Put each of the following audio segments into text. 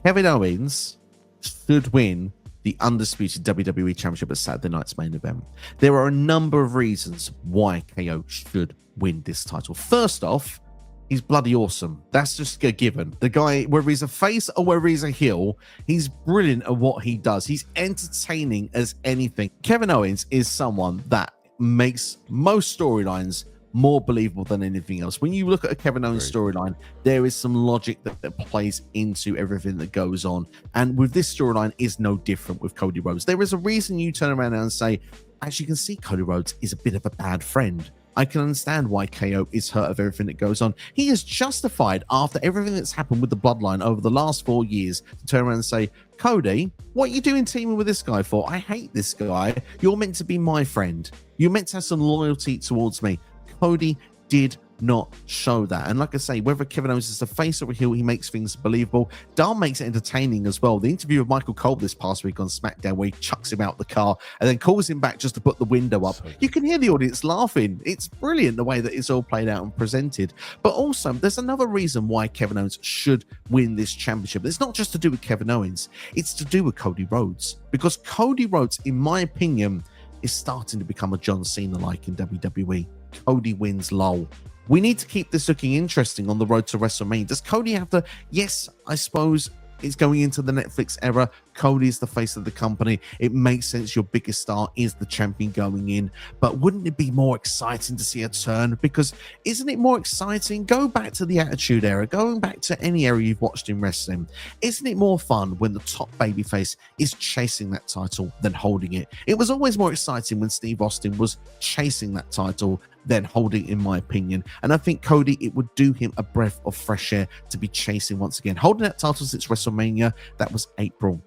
Kevin Owens should win the undisputed WWE Championship at Saturday night's main event. There are a number of reasons why KO should win this title. First off, he's bloody awesome. That's just a given. The guy, whether he's a face or whether he's a heel, he's brilliant at what he does. He's entertaining as anything. Kevin Owens is someone that makes most storylines more believable than anything else. When you look at a Kevin Owens storyline, there is some logic that plays into everything that goes on. And with this storyline is no different with Cody Rhodes. There is a reason you turn around and say, as you can see, Cody Rhodes is a bit of a bad friend. I can understand why KO is hurt of everything that goes on. He is justified after everything that's happened with the bloodline over the last 4 years to turn around and say, Cody, what are you doing teaming with this guy for? I hate this guy. You're meant to be my friend. You're meant to have some loyalty towards me. Cody did not show that. And like I say, whether Kevin Owens is a face or a heel, he makes things believable. Dahl makes it entertaining as well. The interview with Michael Cole this past week on SmackDown, where he chucks him out the car and then calls him back just to put the window up. You can hear the audience laughing. It's brilliant the way that it's all played out and presented. But also, there's another reason why Kevin Owens should win this championship. It's not just to do with Kevin Owens. It's to do with Cody Rhodes. Because Cody Rhodes, in my opinion, is starting to become a John Cena-like in WWE. Cody wins, lol. We need to keep this looking interesting on the road to WrestleMania. Does Cody have to? Yes, I suppose it's going into the Netflix era. Cody is the face of the company. It makes sense your biggest star is the champion going in. But wouldn't it be more exciting to see a turn? Because isn't it more exciting? Go back to the Attitude Era. Going back to any era you've watched in wrestling. Isn't it more fun when the top babyface is chasing that title than holding it? It was always more exciting when Steve Austin was chasing that title than holding, in my opinion. And I think Cody, it would do him a breath of fresh air to be chasing once again. Holding that title since WrestleMania, that was April.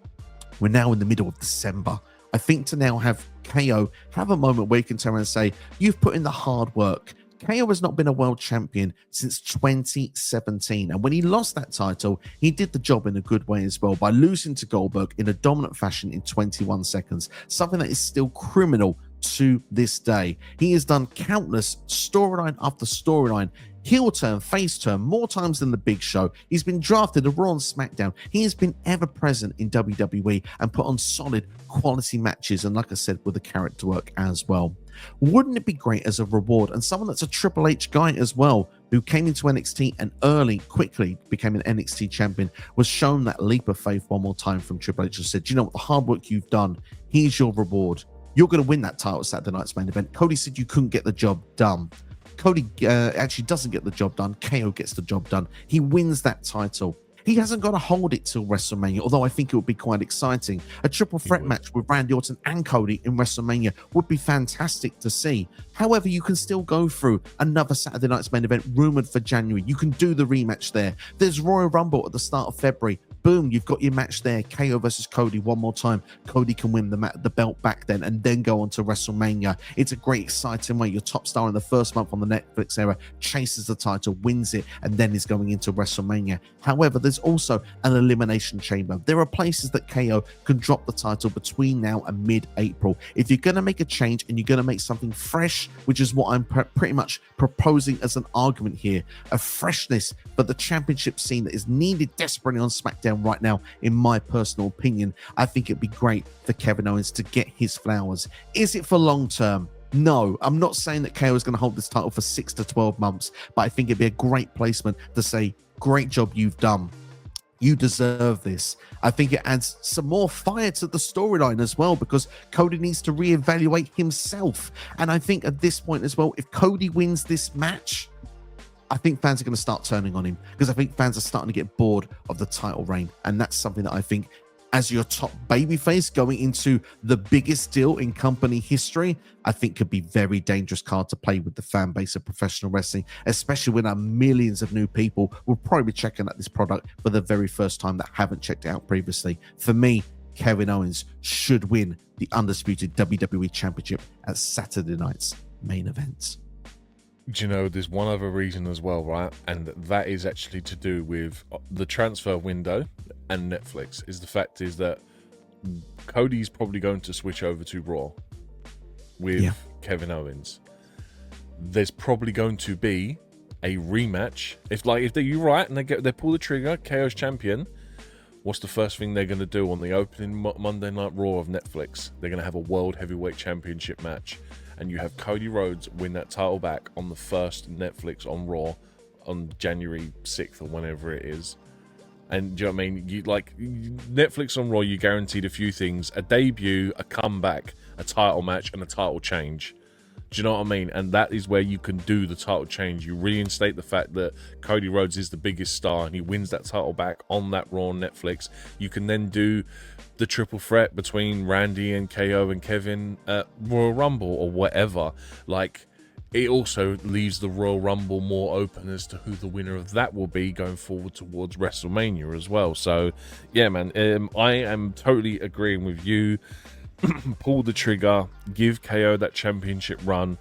We're now in the middle of December. I think to now have KO have a moment where you can turn around and say, you've put in the hard work. KO has not been a world champion since 2017. And when he lost that title, he did the job in a good way as well by losing to Goldberg in a dominant fashion in 21 seconds, something that is still criminal to this day. He has done countless storyline after storyline, heel turn, face turn, more times than the Big Show. He's been drafted to Raw and SmackDown. He has been ever present in WWE and put on solid quality matches, and like I said, with the character work as well. Wouldn't it be great as a reward, and someone that's a Triple H guy as well, who came into NXT and quickly became an NXT champion, was shown that leap of faith one more time from Triple H and said, you know what, the hard work you've done, here's your reward. You're going to win that title Saturday night's main event. Cody said you couldn't get the job done. Cody actually doesn't get the job done. KO gets the job done. He wins that title. He hasn't got to hold it till WrestleMania, although I think it would be quite exciting. A triple threat match with Randy Orton and Cody in WrestleMania would be fantastic to see. However, you can still go through another Saturday night's main event rumored for January. You can do the rematch there. There's Royal Rumble at the start of February. Boom, you've got your match there. KO versus Cody one more time. Cody can win the belt back then and then go on to WrestleMania. It's a great, exciting way. Your top star in the first month on the Netflix era chases the title, wins it, and then is going into WrestleMania. However, there's also an elimination chamber. There are places that KO can drop the title between now and mid-April. If you're going to make a change and you're going to make something fresh, which is what I'm pretty much proposing as an argument here, a freshness for the championship scene that is needed desperately on SmackDown right now, in my personal opinion, I think it'd be great for Kevin Owens to get his flowers. Is it for long term? No, I'm not saying that KO is going to hold this title for 6 to 12 months, but I think it'd be a great placement to say, great job you've done. You deserve this. I think it adds some more fire to the storyline as well, because Cody needs to reevaluate himself. And I think at this point as well, if Cody wins this match, I think fans are going to start turning on him, because I think fans are starting to get bored of the title reign. And that's something that I think, as your top babyface going into the biggest deal in company history, I think could be very dangerous card to play with the fan base of professional wrestling, especially when millions of new people will probably be checking out this product for the very first time that haven't checked it out previously. For me, Kevin Owens should win the undisputed WWE Championship at Saturday night's main event. Do you know, there's one other reason as well, right? And that is actually to do with the transfer window and Netflix. Is the fact is that Cody's probably going to switch over to Raw with Kevin Owens. There's probably going to be a rematch. If you're right and they pull the trigger, KO's champion, what's the first thing they're going to do on the opening Monday Night Raw of Netflix? They're going to have a World Heavyweight Championship match, and you have Cody Rhodes win that title back on the first Netflix on Raw on January 6th or whenever it is. And do you know what I mean? You like Netflix on Raw, you guaranteed a few things: a debut, a comeback, a title match, and a title change. Do you know what I mean? And that is where you can do the title change. You reinstate the fact that Cody Rhodes is the biggest star and he wins that title back on that Raw on Netflix. You can then do the triple threat between Randy and KO and Kevin at Royal Rumble or whatever. Like, it also leaves the Royal Rumble more open as to who the winner of that will be going forward towards WrestleMania as well. So, yeah, man, I am totally agreeing with you. Pull the trigger, give KO that championship run,